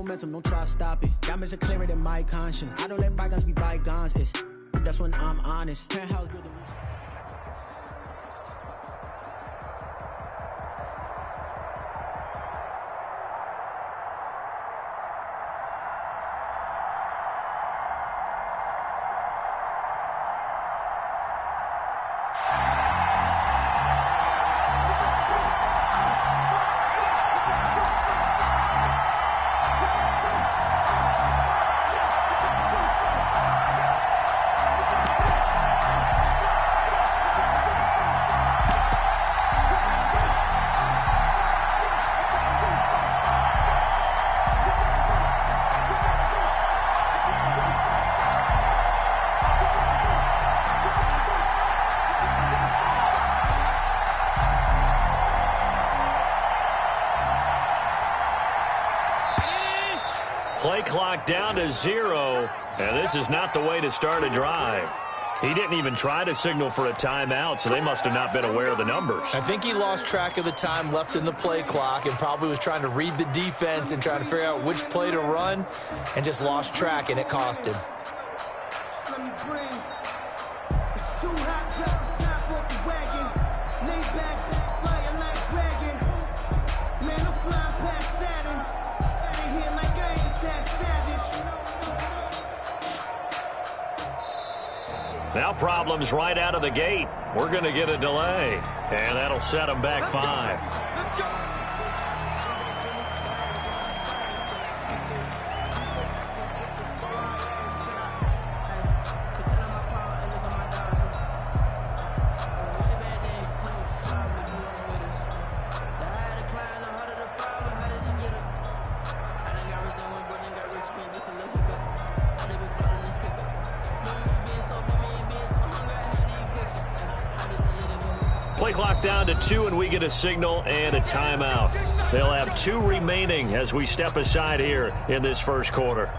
momentum, don't try to stop it. Diamonds are clearer than my conscience. I don't let bygones be bygones. That's when I'm honest. Penthouse building. Play clock down to 0, and this is not the way to start a drive. He didn't even try to signal for a timeout, so they must have not been aware of the numbers. I think he lost track of the time left in the play clock and probably was trying to read the defense and trying to figure out which play to run and just lost track, and it cost him. Now problems right out of the gate. We're going to get a delay, and that'll set them back 5. Play clock down to 2, and we get a signal and a timeout. They'll have 2 remaining as we step aside here in this first quarter.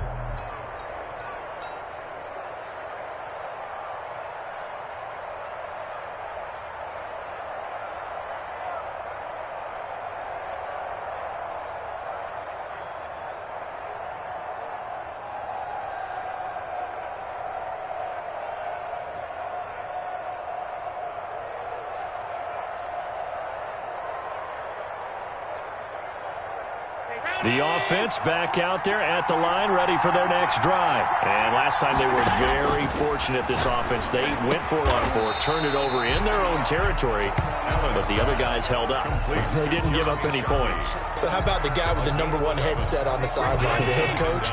The offense back out there at the line, ready for their next drive. And last time they were very fortunate, this offense. They went for it on 4, turned it over in their own territory, but the other guys held up. They didn't give up any points. So how about the guy with the #1 headset on the sidelines, the head coach?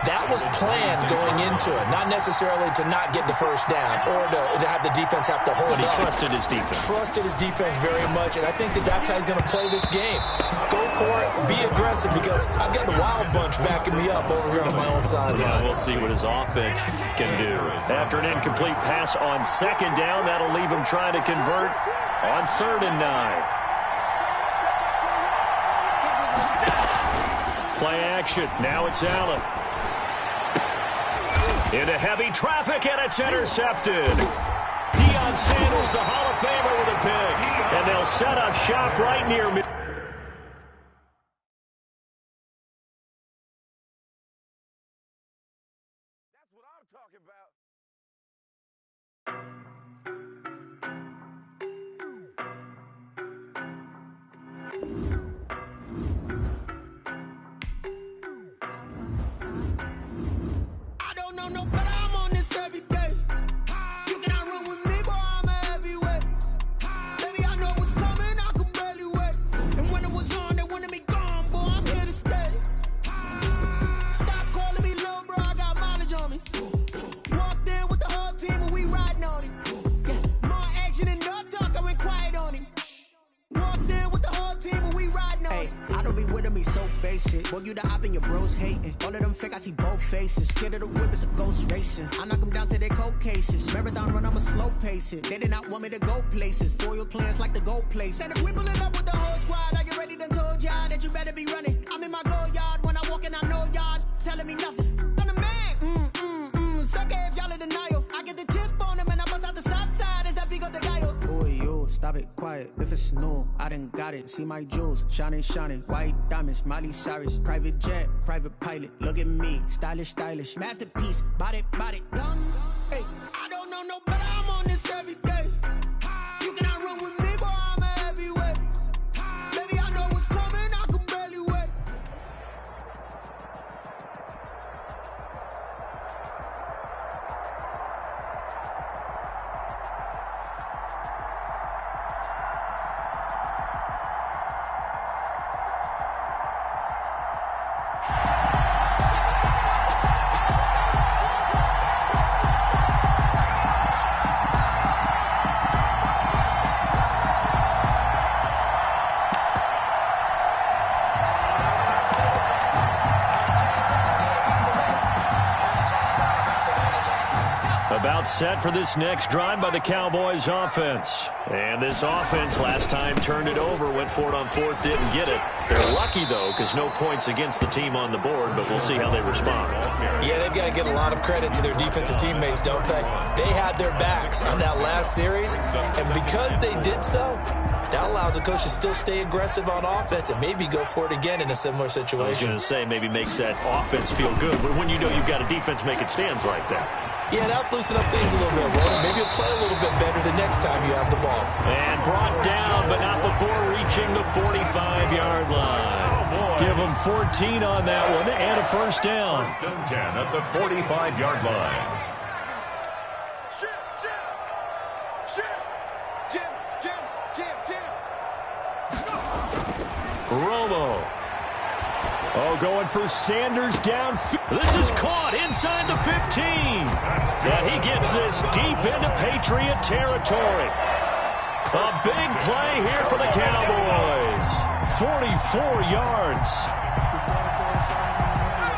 That was planned going into it, not necessarily to not get the first down or to have the defense have to hold up. But he trusted his defense. Trusted his defense very much, and I think that's how he's going to play this game. Go for it, be aggressive, because I've got the wild bunch backing me up over here on my own sideline. Yeah, we'll see what his offense can do. After an incomplete pass on 2nd down, that'll leave him trying to convert on 3rd and 9. Play action. Now it's Allen. Into heavy traffic, and it's intercepted. Deion Sanders, the Hall of Famer, with a pick. And they'll set up shop right near me. That's what I'm talking about. No, but I'm on this every day. You cannot run with me, boy, I'm a heavyweight. Baby, I know what's coming, I could barely wait. And when it was on, they wanted me gone, boy, I'm here to stay. Stop calling me little bro, I got mileage on me. Walked in with the whole team and we riding on him. Yeah, more action and no talk, I went quiet on him. Walked in with the whole team and we riding on him. I don't be with him, he's so basic. Boy, you the op and your bros hating. All of them fake, I see both faces. Scared of the whip, it's a ghost racing. I knock them down to their cold cases. Marathon run, I'ma slow pace it. They did not want me to go places. Foil plans like the gold place. And if we pulling up with the whole squad, are you ready? Done told y'all that you better be running. I'm in my go yard. When I walk in, I know y'all telling me nothing. I'm the man. Suck it if y'all in denial. I get the chip on them and I bust out the south side. Is that big of the guy? Oh, yo, stop it, quiet. If it's niggas new. I done got it. See my jewels, shining, shining. White diamonds, Miley Cyrus. Private jet, private pilot. Look at me, stylish, stylish. Masterpiece, body, body. Hey, I don't know no better. I'm on this every day. You cannot run with me, boy. I'm a heavyweight. Baby, I know what's coming. I can barely wait. About set for this next drive by the Cowboys offense. And this offense last time turned it over, went for it on fourth, didn't get it. They're lucky, though, because no points against the team on the board, but we'll see how they respond. Yeah, they've got to give a lot of credit to their defensive teammates, don't they? They had their backs on that last series, and because they did so, that allows the coach to still stay aggressive on offense and maybe go for it again in a similar situation. I was going to say maybe makes that offense feel good, but when you know you've got a defense making stands like that. Yeah, that'll loosen up things a little bit, Roy. Maybe you'll play a little bit better the next time you have the ball. And brought down, but not before reaching the 45-yard line. Give them 14 on that one and a first down. First and 10 at the 45-yard line. Romo. Oh, going for Sanders down. This is caught inside the 15. And he gets this deep into Patriot territory. A big play here for the Cowboys. 44 yards.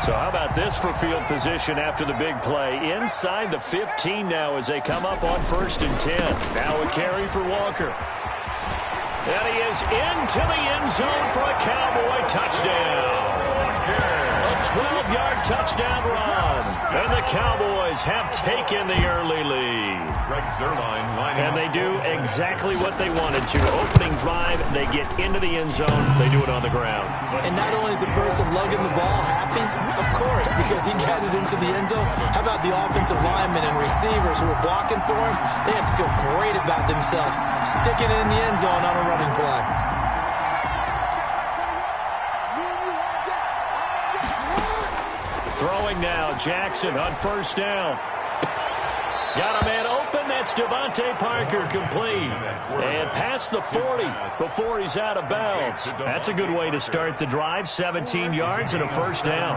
So how about this for field position after the big play? Inside the 15 now as they come up on first and 10. Now a carry for Walker. And he is into the end zone for a Cowboy touchdown. A 12-yard touchdown run. And the Cowboys have taken the early lead. And they do exactly what they wanted to. Opening drive, they get into the end zone. They do it on the ground. And not only is the person lugging the ball happy, of course, because he got it into the end zone. How about the offensive linemen and receivers who are blocking for him? They have to feel great about themselves, sticking it in the end zone on a running play. Throwing now, Jackson on first down. Got a man open. That's Devontae Parker complete. And past the 40 before he's out of bounds. That's a good way to start the drive. 17 yards and a first down.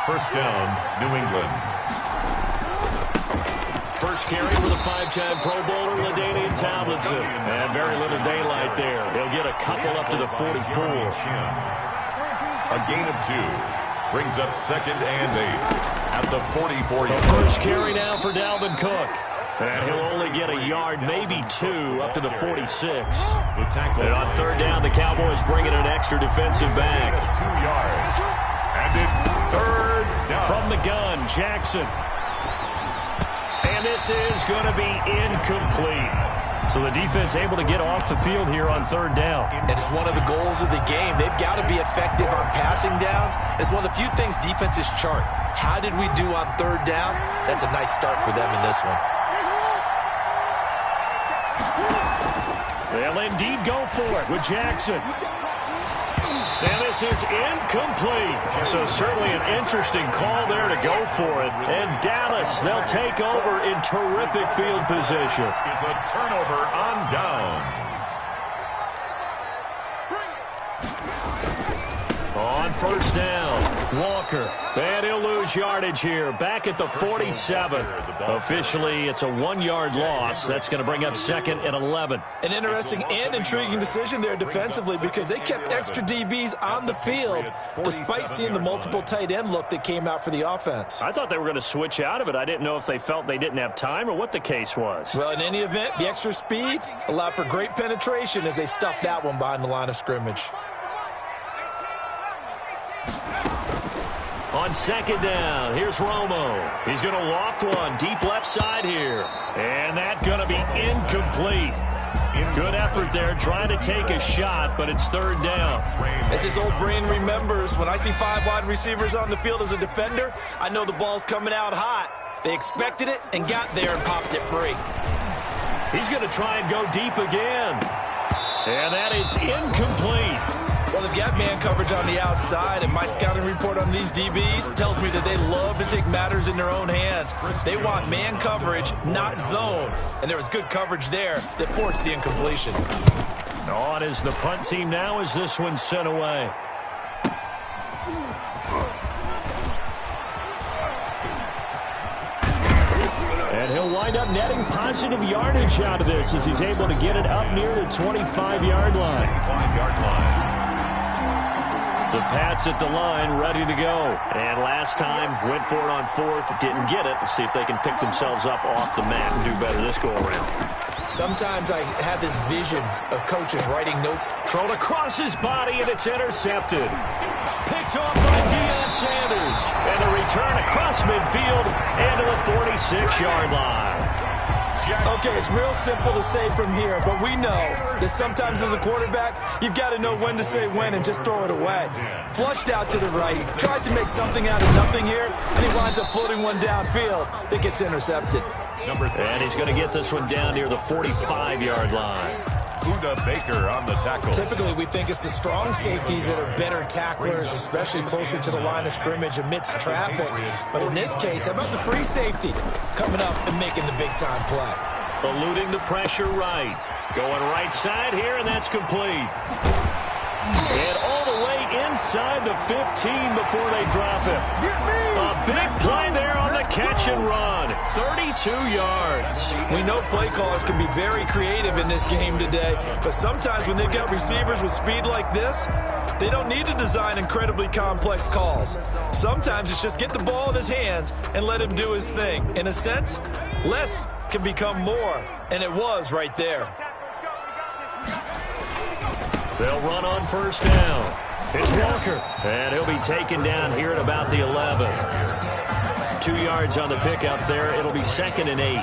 First down, New England. First carry for the five-time Pro Bowler, LaDainian Tomlinson. And very little daylight there. He'll get a couple up to the 44. A gain of 2. Brings up second and 8 at the 44. The first carry now for Dalvin Cook. And he'll only get a yard, maybe 2, up to the 46. And on third down, the Cowboys bring in an extra defensive back. 2 yards. And it's third down. From the gun, Jackson. And this is going to be incomplete. So the defense able to get off the field here on third down. And it's one of the goals of the game. They've got to be effective on passing downs. It's one of the few things defenses chart. How did we do on third down? That's a nice start for them in this one. They'll indeed go for it with Jackson. And this is incomplete. So certainly an interesting call there to go for it. And Dallas, they'll take over in terrific field position. Is a turnover on downs. On first down, Walker. And he'll lose yardage here. Back at the 47. Officially, it's a 1-yard loss. That's going to bring up second and 11. An interesting and intriguing decision there defensively because they kept extra DBs on the field despite seeing the multiple tight end look that came out for the offense. I thought they were going to switch out of it. I didn't know if they felt they didn't have time or what the case was. Well, in any event, the extra speed allowed for great penetration as they stuffed that one behind the line of scrimmage. On second down, here's Romo. He's going to loft one deep left side here. And that's going to be incomplete. Good effort there, trying to take a shot, but it's third down. As his old brain remembers, when I see 5 wide receivers on the field as a defender, I know the ball's coming out hot. They expected it and got there and popped it free. He's going to try and go deep again. And that is incomplete. Well, they've got man coverage on the outside, and my scouting report on these DBs tells me that they love to take matters in their own hands. They want man coverage, not zone. And there was good coverage there that forced the incompletion. On is the punt team now as this one's sent away. And he'll wind up netting positive yardage out of this as he's able to get it up near the 25-yard line. The Pats at the line, ready to go. And last time, went for it on fourth, didn't get it. We'll see if they can pick themselves up off the mat and do better this go-around. Sometimes I have this vision of coaches writing notes. Thrown across his body, and it's intercepted. Picked off by Deion Sanders. And a return across midfield and to the 46-yard line. Okay, it's real simple to say from here, but we know that sometimes as a quarterback, you've got to know when to say when and just throw it away. Flushed out to the right, tries to make something out of nothing here, and he winds up floating one downfield that gets intercepted. And he's going to get this one down near the 45-yard line. Budda Baker on the tackle. Typically, we think it's the strong safeties that are better tacklers, especially closer to the line of scrimmage amidst traffic. But in this case, how about the free safety coming up and making the big-time play? Eluding the pressure right. Going right side here, and that's complete. And all the way inside the 15 before they drop it. A big play there on the catch and run. 32 yards. We know play callers can be very creative in this game today, but sometimes when they've got receivers with speed like this, they don't need to design incredibly complex calls. Sometimes it's just get the ball in his hands and let him do his thing. In a sense, less can become more, and it was right there. They'll run on first down. It's Walker. And he'll be taken down here at about the 11. 2 yards on the pickup there. It'll be 2nd and 8.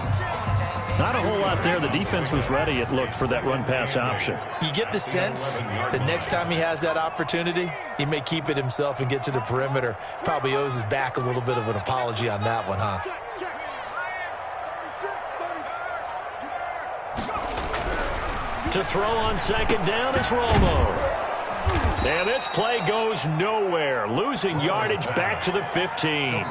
Not a whole lot there. The defense was ready, it looked, for that run-pass option. You get the sense that next time he has that opportunity, he may keep it himself and get to the perimeter. Probably owes his back a little bit of an apology on that one, huh? To throw on 2nd down is Romo. And this play goes nowhere. Losing yardage back to the 15.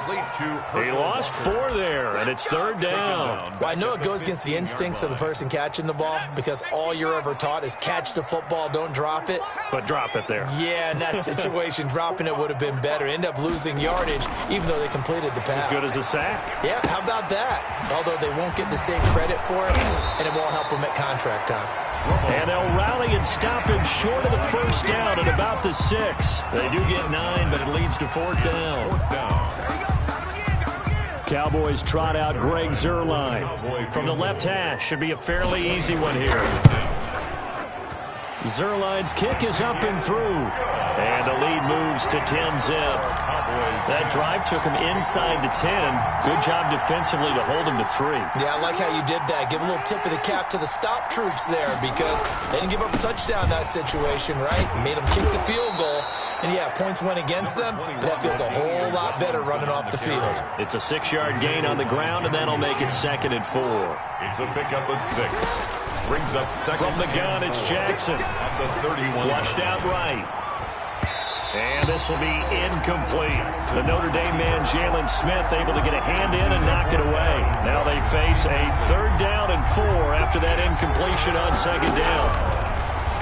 He lost 4 there, and it's 3rd down. Well, I know it goes against the instincts of the person catching the ball because all you're ever taught is catch the football, don't drop it. But drop it there. Yeah, in that situation, dropping it would have been better. End up losing yardage, even though they completed the pass. As good as a sack. Yeah, how about that? Although they won't get the same credit for it, and it won't help them at contract time. And they'll rally and stop him short of the first down at about the 6. They do get 9, but it leads to 4th down. Cowboys trot out Greg Zuerlein. From the left hash, should be a fairly easy one here. Zuerlein's kick is up and through. And the lead moves to 10-zip. That drive took him inside the 10. Good job defensively to hold him to 3. Yeah, I like how you did that. Give a little tip of the cap to the stop troops there because they didn't give up a touchdown in that situation, right? Made them kick the field goal. And, yeah, points went against them, but that feels a whole lot better running off the field. It's a 6-yard gain on the ground, and that'll make it 2nd and 4. It's a pickup of 6. Brings up 2nd. From the gun, it's Jackson. At the 31. Flushed out right. And this will be incomplete. The Notre Dame man, Jalen Smith, able to get a hand in and knock it away. Now they face a 3rd down and 4 after that incompletion on 2nd down.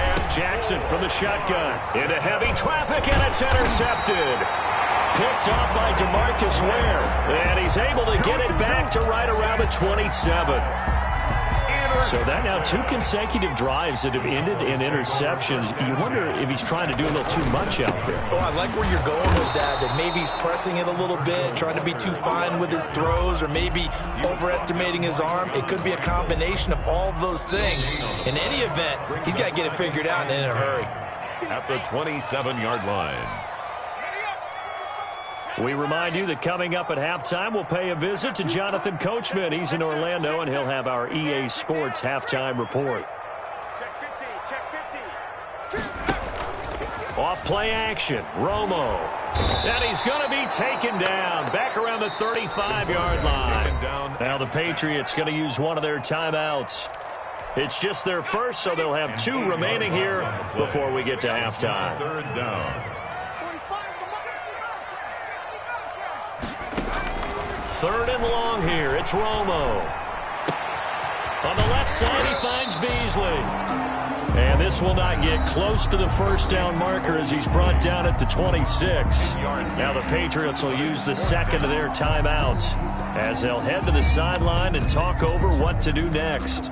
And Jackson from the shotgun. Into heavy traffic, and it's intercepted. Picked up by DeMarcus Ware. And he's able to get it back to right around the 27. So that now 2 consecutive drives that have ended in interceptions. You wonder if he's trying to do a little too much out there. Oh, I like where you're going with that maybe he's pressing it a little bit, trying to be too fine with his throws, or maybe overestimating his arm. It could be a combination of all of those things. In any event, he's got to get it figured out and in a hurry. At the 27-yard line. We remind you that coming up at halftime, we'll pay a visit to Jonathan Coachman. He's in Orlando, and he'll have our EA Sports halftime report. Off play action, Romo. And he's going to be taken down back around the 35-yard line. Now the Patriots going to use one of their timeouts. It's just their first, so they'll have 2 remaining here before we get to halftime. Third down. Third and long here. It's Romo. On the left side, he finds Beasley. And this will not get close to the first down marker as he's brought down at the 26. Now the Patriots will use the second of their timeouts as they'll head to the sideline and talk over what to do next.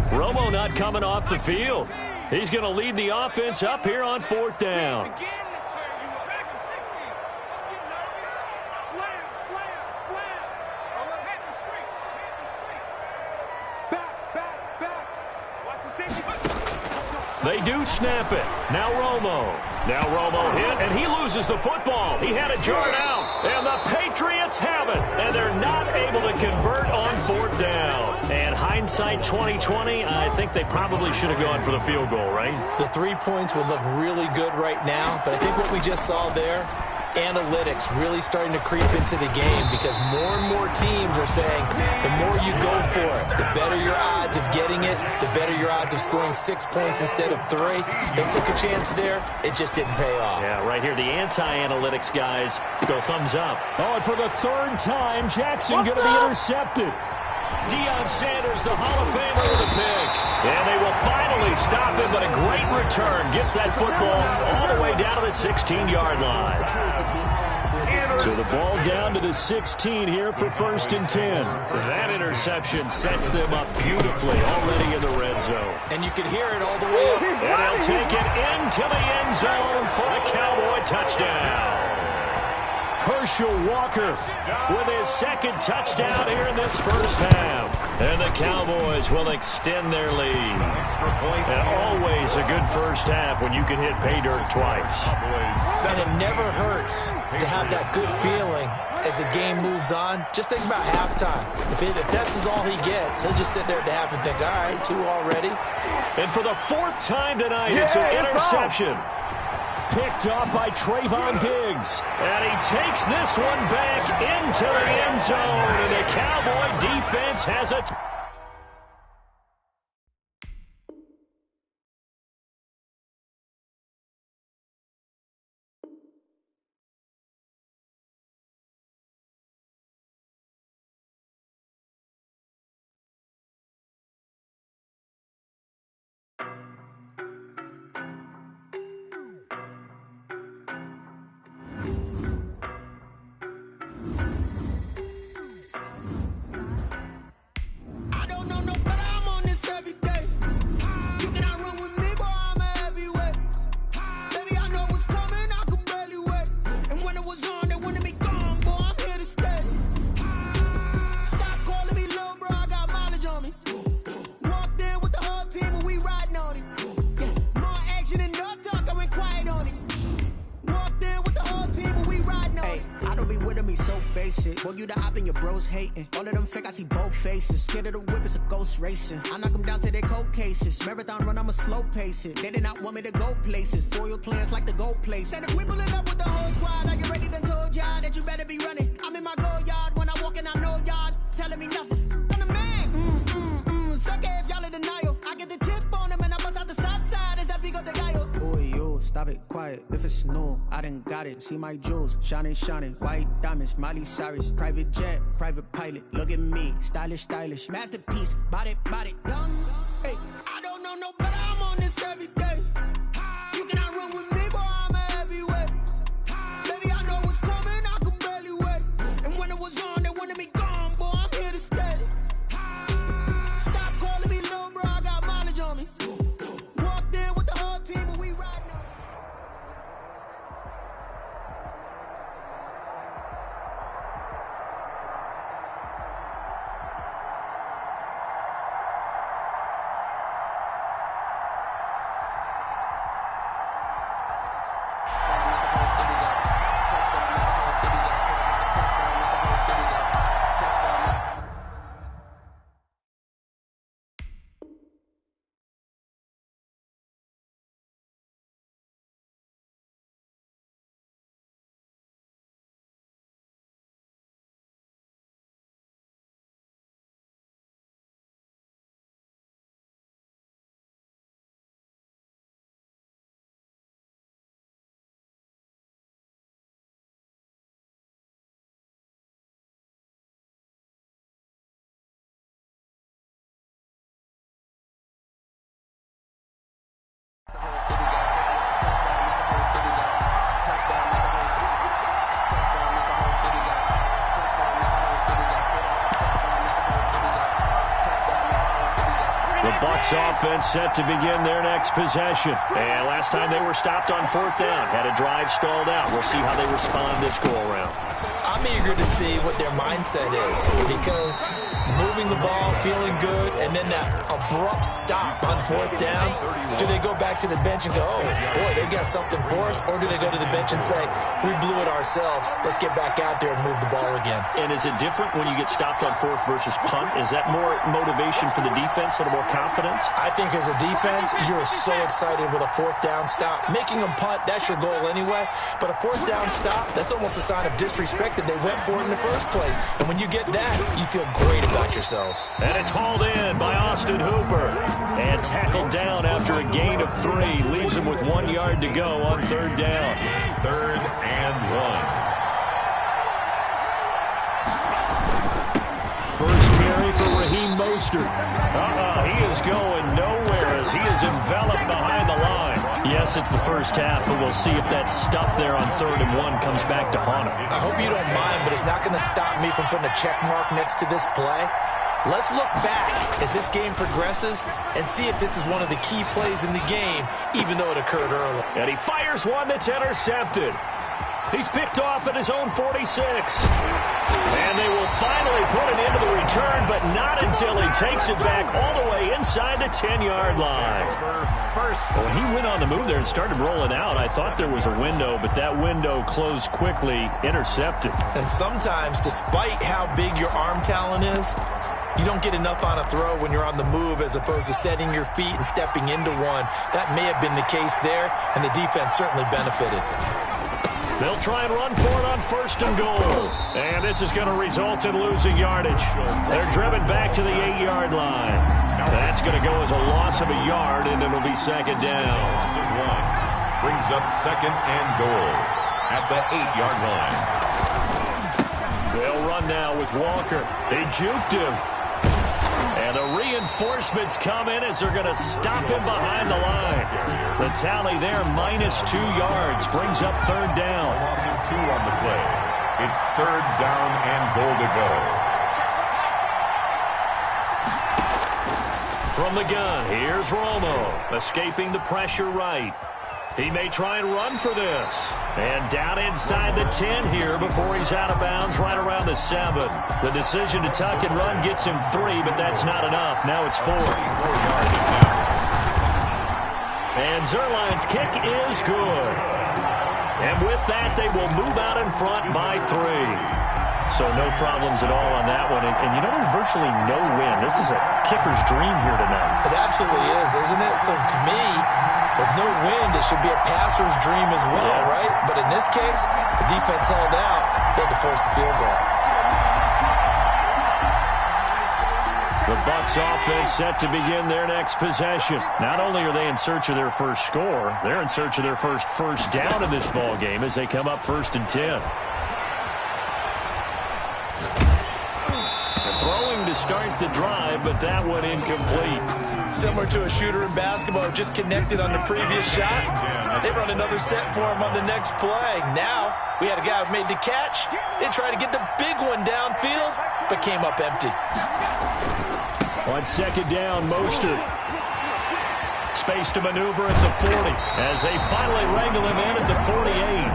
Romo not coming off the field. He's going to lead the offense up here on 4th down. They do snap it. Now Romo. Now Romo hit, and he loses the football. He had it jarred out, and the Patriots have it. And they're not able to convert on 4th down. And hindsight 2020, I think they probably should have gone for the field goal, right? The 3 points would look really good right now, but I think what we just saw there, analytics really starting to creep into the game because more and more teams are saying the more you go for it, the better your odds of getting it, the better your odds of scoring 6 points instead of 3. They took a chance there. It just didn't pay off. Yeah, right here, the anti-analytics guys go thumbs up. Oh, and for the 3rd time, Jackson going to be intercepted. Deion Sanders, the Hall of Famer, with a pick. And they will finally stop him, but a great return. Gets that football all the way down to the 16-yard line. So the ball down to the 16 here for 1st and 10. That interception sets them up beautifully already in the red zone. And you can hear it all the way up. And they'll take it into the end zone for a Cowboy touchdown. Herschel Walker with his 2nd touchdown here in this first half. And the Cowboys will extend their lead. And always a good first half when you can hit pay dirt twice. And it never hurts to have that good feeling as the game moves on. Just think about halftime. If that's all he gets, he'll just sit there at the half and think, all right, 2 already. And for the 4th time tonight, it's an interception. Picked off by Trayvon Diggs. And he takes this one back into the end zone. And the Cowboy defense has it. I don't know no better, I'm on this every day. You cannot run with me, boy, I'm a heavyweight. Baby, I know what's coming, I could barely wait. And when it was on, they wanted me gone, boy, I'm here to stay. Stop calling me little bro, I got mileage on me. Walked in with the whole team and we riding on it. Yeah, more action than no talk, I went quiet on it. Walked in with the whole team and we riding on it. I don't be with me so basic. Boy, you the op and your bros hating. All of them fake, I see both faces. Scared of the whip, it's a ghost racing. I knock them down to their cold cases. Marathon run, I'ma slow pace it. They did not want me to go places. Foil plans like the gold place. And if we pulling up with the whole squad, are you ready? Done told y'all that you better be running. I'm in my go yard. When I walk in, I know y'all telling me nothing. I'm the man. Suck it if y'all in denial. I get the chip on them and I bust out the south side. Is that big of the guy? Boy, yo, stop it, quiet. If it's new, I done got it. See my jewels, shining, shining. White diamonds, Miley Cyrus. Private jet, private pilot. Look at me, stylish, stylish. Masterpiece, body, young. Hey, I don't know no better. I'm on this every day. You cannot run with me, boy, I'm a heavyweight. Baby, I know what's coming, I could barely wait. And when it was on, they wanted me gone, boy, I'm here to stay. Stop calling me little bro, I got mileage on me. Walked in with the whole team and we riding on. Bucs offense set to begin their next possession. And last time they were stopped on 4th down, had a drive stalled out. We'll see how they respond this go-around. I'm eager to see what their mindset is, because moving the ball, feeling good, and then that abrupt stop on 4th down, do they go back to the bench and go, oh, boy, they've got something for us, or do they go to the bench and say, we blew it ourselves, let's get back out there and move the ball again? And is it different when you get stopped on 4th versus punt? Is that more motivation for the defense and more confidence? I think as a defense, you're so excited with a 4th down stop. Making them punt, that's your goal anyway, but a 4th down stop, that's almost a sign of disrespect that they went for it in the first place. And when you get that, you feel great about yourselves. And it's hauled in by Austin Hooper. And tackled down after a gain of 3. Leaves him with 1 yard to go on 3rd down. 3rd and 1. First carry for Raheem Mostert. He is going nowhere as he is enveloped behind the line. Yes, it's the first half, but we'll see if that stuff there on 3rd and 1 comes back to haunt him. I hope you don't mind, but it's not going to stop me from putting a check mark next to this play. Let's look back as this game progresses and see if this is one of the key plays in the game, even though it occurred early. And he fires one that's intercepted. He's picked off at his own 46. And they will finally put it into the return, but not until he takes it back all the way inside the 10-yard line. When he went on the move there and started rolling out, I thought there was a window, but that window closed quickly, intercepted. And sometimes, despite how big your arm talent is, you don't get enough on a throw when you're on the move as opposed to setting your feet and stepping into one. That may have been the case there, and the defense certainly benefited. They'll try and run for it on 1st and goal. And this is going to result in losing yardage. They're driven back to the 8-yard line. That's going to go as a loss of a yard, and it'll be 2nd down. Loss of 1. Brings up 2nd and goal at the 8-yard line. They'll run now with Walker. They juked him. And the reinforcements come in as they're going to stop him behind the line. The tally there, -2 yards, brings up 3rd down. Loss of 2 on the play. It's 3rd down and goal to go. From the gun, here's Romo, escaping the pressure right. He may try and run for this. And down inside the 10 here before he's out of bounds right around the 7. The decision to tuck and run gets him 3, but that's not enough. Now it's 4. And Zuerlein's kick is good. And with that, they will move out in front by 3. So no problems at all on that one. And you know, there's virtually no win. This is a kicker's dream here tonight. It absolutely is, isn't it? So to me, with no wind, it should be a passer's dream as well, right? But in this case, the defense held out. They had to force the field goal. The Bucs offense set to begin their next possession. Not only are they in search of their first score, they're in search of their first down in this ball game as they come up 1st and 10. Throwing to start the drive, but that one incomplete. Similar to a shooter in basketball who just connected on the previous shot. They run another set for him on the next play. Now, we had a guy who made the catch. They tried to get the big one downfield, but came up empty. On 2nd down, Mostert. Space to maneuver at the 40 as they finally wrangle him in at the 48.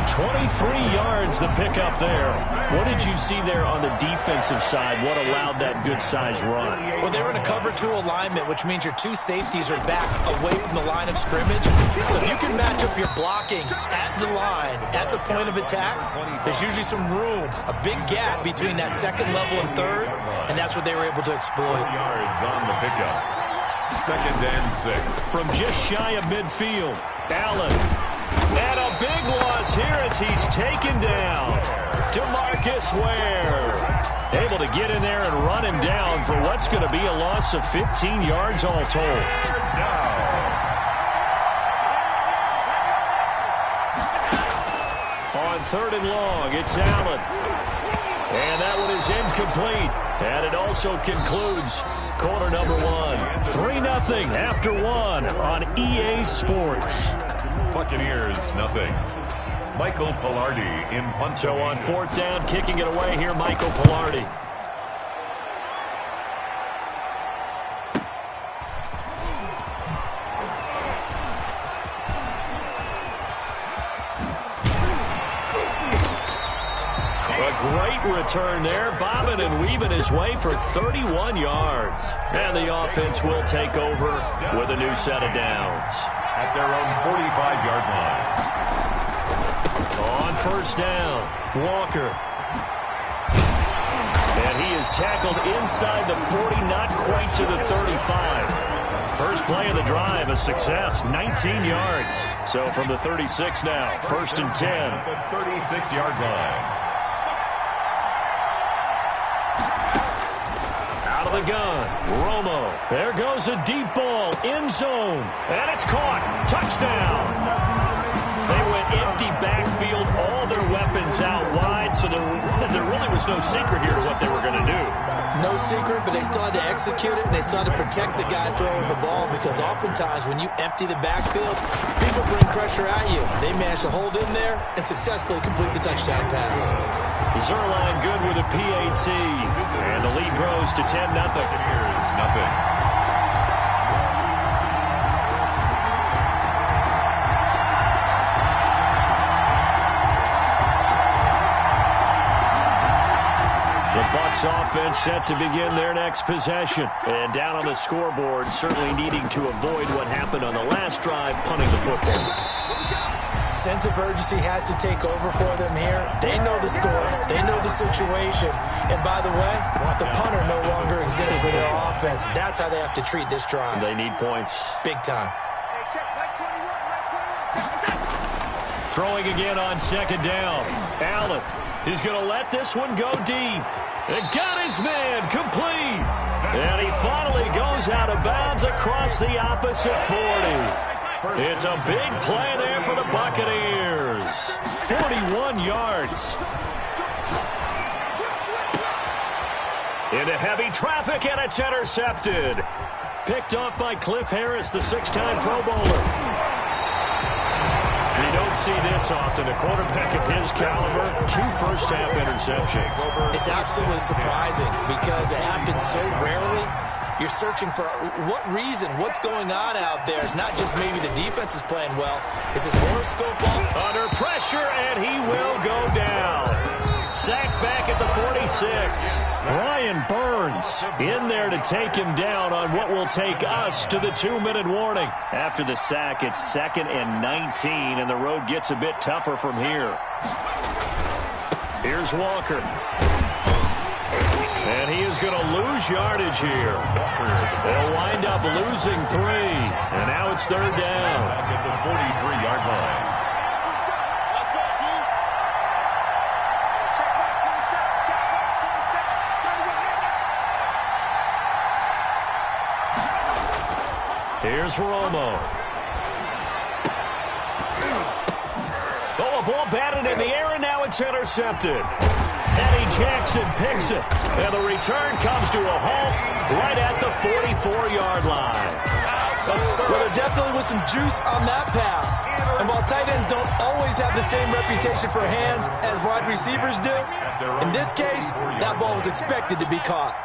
23 yards the pickup there. What did you see there on the defensive side? What allowed that good-sized run? Well, they were in a cover 2 alignment, which means your 2 safeties are back away from the line of scrimmage. So if you can match up your blocking at the line, at the point of attack, there's usually some room, a big gap between that 2nd level and 3rd, and that's what they were able to exploit. Yards on the pickup. 2nd and 6. From just shy of midfield, Allen. And a big loss here as he's taken down. DeMarcus Ware. Able to get in there and run him down for what's going to be a loss of 15 yards all told. On 3rd and long, it's Allen. And that one is incomplete. And it also concludes quarter number 1. 3-0 after 1 on EA Sports. Buccaneers, nothing. Michael Palardy in punt. So on 4th down, kicking it away here, Michael Palardy. return there, bobbing and weaving his way for 31 yards. And the offense will take over with a new set of downs. At their own 45-yard line. On first down, Walker. And he is tackled inside the 40, not quite to the 35. First play of the drive, a success, 19 yards. So from the 36 now, first and 10. At the 36-yard line. Out of the gun, Romo. There goes a deep ball, end zone. And it's caught, touchdown. They went empty backfield, all their weapons out wide, so there really was no secret here to what they were going to do. No secret, but they still had to execute it, and they still had to protect the guy throwing the ball, because oftentimes when you empty the backfield, people bring pressure at you. They managed to hold in there and successfully complete the touchdown pass. Zuerlein good with a PAT, and the lead grows to 10-0. Here's nothing. Bucs offense set to begin their next possession. And down on the scoreboard, certainly needing to avoid what happened on the last drive, punting the football. Sense of urgency has to take over for them here. They know the score. They know the situation. And by the way, the punter no longer exists for their offense. That's how they have to treat this drive. They need points. Big time. Throwing again on second down. Allen, he's going to let this one go deep. And got his man complete. And he finally goes out of bounds across the opposite 40. It's a big play there for the Buccaneers. 41 yards. Into heavy traffic, and it's intercepted. Picked off by Cliff Harris, the six-time Pro Bowler. You don't see this often. A quarterback of his caliber, 2 first-half interceptions. It's absolutely surprising because it happens so rarely. You're searching for what reason, what's going on out there. It's not just maybe the defense is playing well. Is his horoscope off? Under pressure, and he will go down. Sacked back at the 46. Brian Burns in there to take him down on what will take us to the 2-minute warning. After the sack, it's 2nd and 19, and the road gets a bit tougher from here. Here's Walker. And he is going to lose yardage here. They'll wind up losing 3. And now it's third down. Back at the 43-yard line. Here's Romo. Oh, a ball batted in the air, and now it's intercepted. Eddie Jackson picks it. And the return comes to a halt right at the 44-yard line. Well, there definitely was some juice on that pass. And while tight ends don't always have the same reputation for hands as wide receivers do, in this case, that ball was expected to be caught.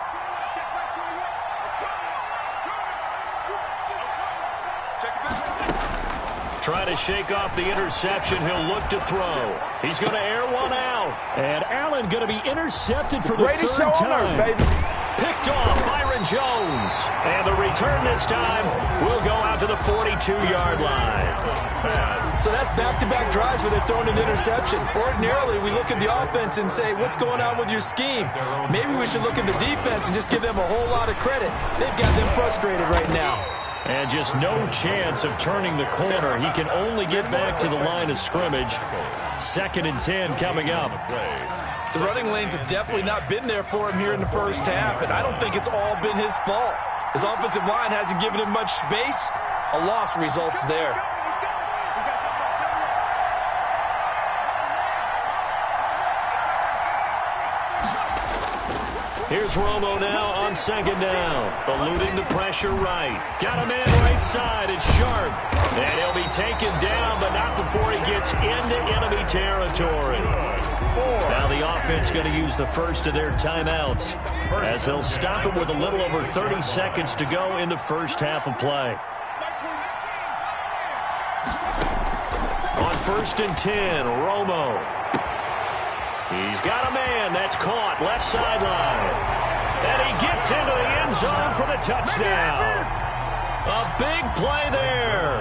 Trying to shake off the interception. He'll look to throw. He's going to air one out. And Allen going to be intercepted for the third time. Picked off Byron Jones. And the return this time will go out to the 42-yard line. So that's back-to-back drives where they're throwing an interception. Ordinarily, we look at the offense and say, what's going on with your scheme? Maybe we should look at the defense and just give them a whole lot of credit. They've got them frustrated right now. And just no chance of turning the corner. He can only get back to the line of scrimmage. 2nd and 10 coming up. The running lanes have definitely not been there for him here in the first half, and I don't think it's all been his fault. His offensive line hasn't given him much space. A loss results there. Here's Romo now on second down. Eluding the pressure right. Got a man right side. It's Sharp. And he'll be taken down, but not before he gets into enemy territory. Now the offense going to use the first of their timeouts as they'll stop it with a little over 30 seconds to go in the first half of play. On 1st and 10, Romo. He's got a man that's caught left sideline. And he gets into the end zone for the touchdown. A big play there.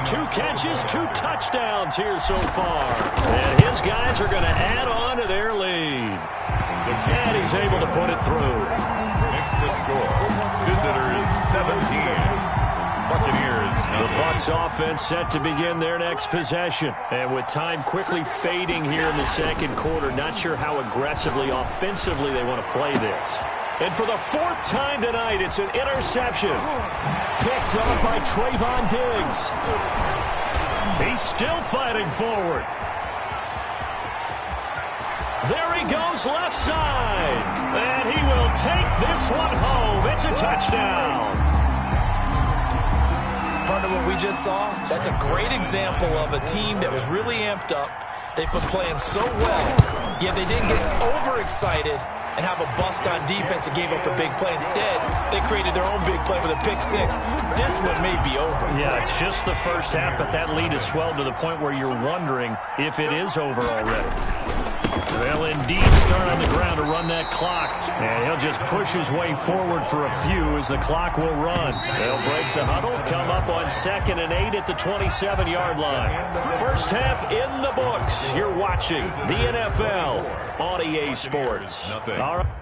2 catches, 2 touchdowns here so far. And his guys are going to add on to their lead. And he's able to put it through. Makes the score. Visitors 17. Buccaneers. The Bucs offense set to begin their next possession. And with time quickly fading here in the second quarter, not sure how aggressively, offensively they want to play this. And for the 4th time tonight, it's an interception. Picked up by Trayvon Diggs. He's still fighting forward. There he goes left side. And he will take this one home. It's a touchdown. Part of what we just saw, that's a great example of a team that was really amped up. They've been playing so well, yet they didn't get overexcited and have a bust on defense and gave up a big play. Instead, they created their own big play with a pick 6. This one may be over. Yeah, it's just the first half, but that lead has swelled to the point where you're wondering if it is over already. They'll indeed start on the ground to run that clock. And he'll just push his way forward for a few as the clock will run. They'll break the huddle, come up on 2nd and 8 at the 27-yard line. First half in the books. You're watching the NFL on EA Sports. Nothing. All right.